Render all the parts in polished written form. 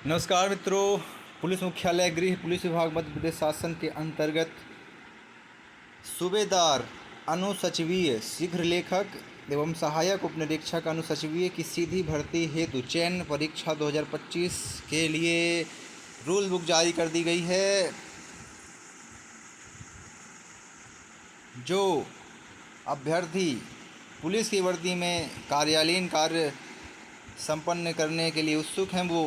नमस्कार मित्रों। पुलिस मुख्यालय गृह पुलिस विभाग मध्य प्रदेश शासन के अंतर्गत सूबेदार अनुसचिवीय शीघ्र लेखक एवं सहायक उपनिरीक्षक अनुसचिवीय की सीधी भर्ती हेतु चयन परीक्षा 2025 के लिए रूल बुक जारी कर दी गई है। जो अभ्यर्थी पुलिस की वर्दी में कार्यालयीन कार्य संपन्न करने के लिए उत्सुक हैं वो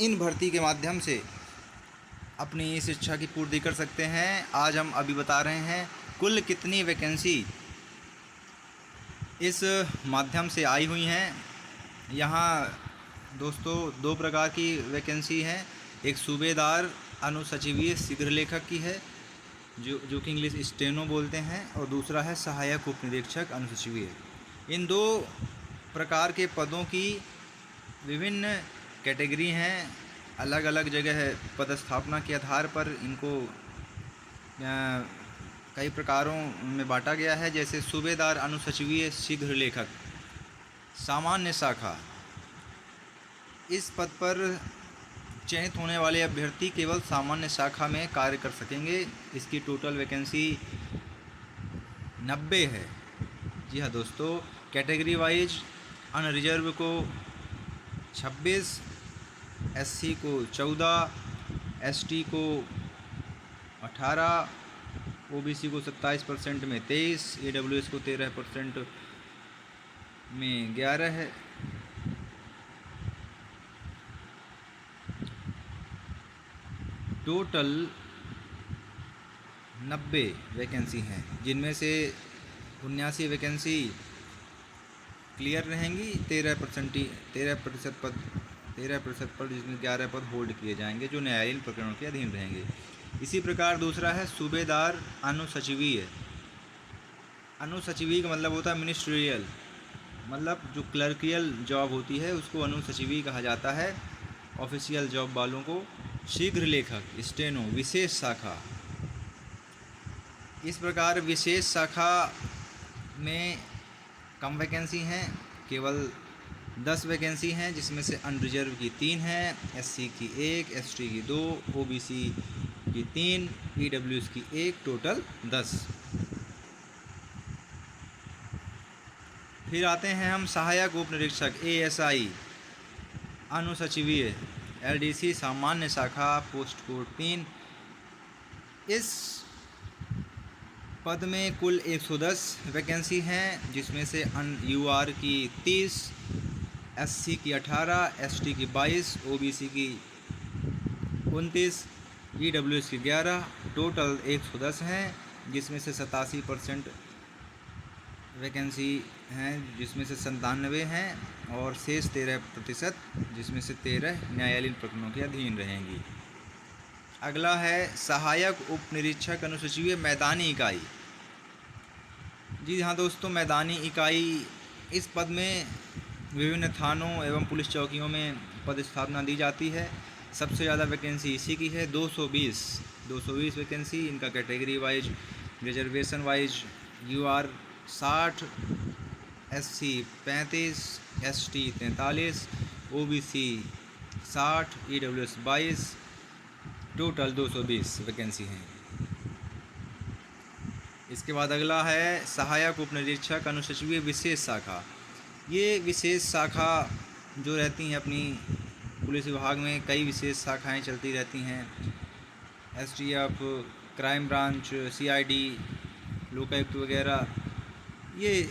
इन भर्ती के माध्यम से अपनी इस इच्छा की पूर्ति कर सकते हैं। आज हम अभी बता रहे हैं कुल कितनी वैकेंसी इस माध्यम से आई हुई हैं। यहाँ दोस्तों दो प्रकार की वैकेंसी हैं। एक सूबेदार अनुसचिवीय शीघ्र लेखक की है जो कि इंग्लिश स्टेनो बोलते हैं, और दूसरा है सहायक उपनिरीक्षक अनुसचिवीय। इन दो प्रकार के पदों की विभिन्न कैटेगरी हैं। अलग अलग जगह पदस्थापना के आधार पर इनको कई प्रकारों में बांटा गया है। जैसे सूबेदार अनुसचिवीय शीघ्र लेखक सामान्य शाखा, इस पद पर चयनित होने वाले अभ्यर्थी केवल सामान्य शाखा में कार्य कर सकेंगे। इसकी टोटल वैकेंसी 90 है। जी हाँ दोस्तों, कैटेगरी वाइज अनरिजर्व को 26, एससी को 14, एसटी को 18, ओबीसी को 27% में 23, ईडब्ल्यूएस को 13% में 11 है। टोटल 90 वैकेंसी हैं, जिनमें से 79 वैकेंसी क्लियर रहेंगी। 13% पर जिसमें 11 पद होल्ड किए जाएंगे जो न्यायालयीन प्रकरणों के अधीन रहेंगे। इसी प्रकार दूसरा है सूबेदार अनुसचिवीय। अनुसचिवीय का मतलब होता है मिनिस्ट्रियल, मतलब जो क्लर्कियल जॉब होती है उसको अनुसचिवीय कहा जाता है। ऑफिशियल जॉब वालों को शीघ्र लेखक स्टेनो विशेष शाखा। इस प्रकार विशेष शाखा में कम वैकेंसी हैं, केवल 10 वैकेंसी हैं, जिसमें से अनरिजर्व की 3 हैं, एससी की 1, एसटी की 2, ओबीसी की 3, ईडब्ल्यूएस की 1, टोटल 10। फिर आते हैं हम सहायक उपनिरीक्षक एएसआई अनुसचिवीय एलडीसी सामान्य शाखा पोस्ट कोड 3। इस पद में कुल 110 वैकेंसी हैं, जिसमें से यूआर की 30, एससी की 18, एसटी की 22, ओबीसी की 29, ईडब्ल्यूएस की 11, टोटल 110 हैं, जिसमें से 87% वैकेंसी हैं, जिसमें से 97 हैं, और शेष 13%, जिसमें से 13 न्यायालयीन प्रकरणों के अधीन रहेंगी। अगला है सहायक उपनिरीक्षक अनुसचिवीय मैदानी इकाई। जी हाँ दोस्तों, मैदानी इकाई, इस पद में विभिन्न थानों एवं पुलिस चौकियों में पदस्थापना दी जाती है। सबसे ज़्यादा वैकेंसी इसी की है, 220 वैकेंसी। इनका category wise reservation wise UR 60, SC 35, ST 43, OBC 60, EWS 22, total 220 vacancy हैं। इसके बाद अगला है सहायक उपनिरीक्षक अनुसचिवीय विशेष शाखा। ये विशेष शाखा जो रहती हैं अपनी पुलिस विभाग में, कई विशेष शाखाएं चलती रहती हैं। STF, crime branch, CID, Lokayukta वगैरह। ये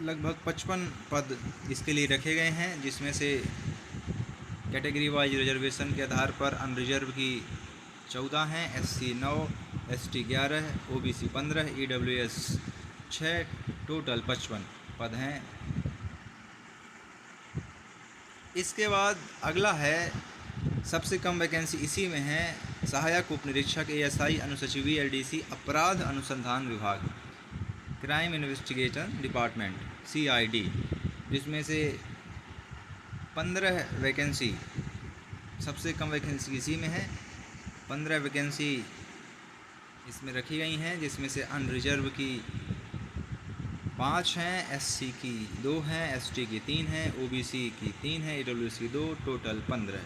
लगभग 55 पद इसके लिए रखे गए हैं, जिसमें से कैटेगरी वाइज रिजर्वेशन के आधार पर अनरिजर्व की 14 हैं, SC 9, ST 11, OBC 15, EWS 6, total 55 पद हैं। इसके बाद अगला है सबसे कम वैकेंसी इसी में है, सहायक उपनिरीक्षक एएसआई अनुसचिवीय एलडीसी अपराध अनुसंधान विभाग, क्राइम इन्वेस्टिगेशन डिपार्टमेंट सीआईडी, जिसमें से 15 वैकेंसी, सबसे कम वैकेंसी इसी में है। 15 वैकेंसी इसमें रखी गई हैं, जिसमें से अनरिजर्व की 5 हैं, एससी की 2 हैं, एसटी की 3 हैं, ओबीसी की 3 है, ईडब्ल्यूएस की 2, टोटल 15।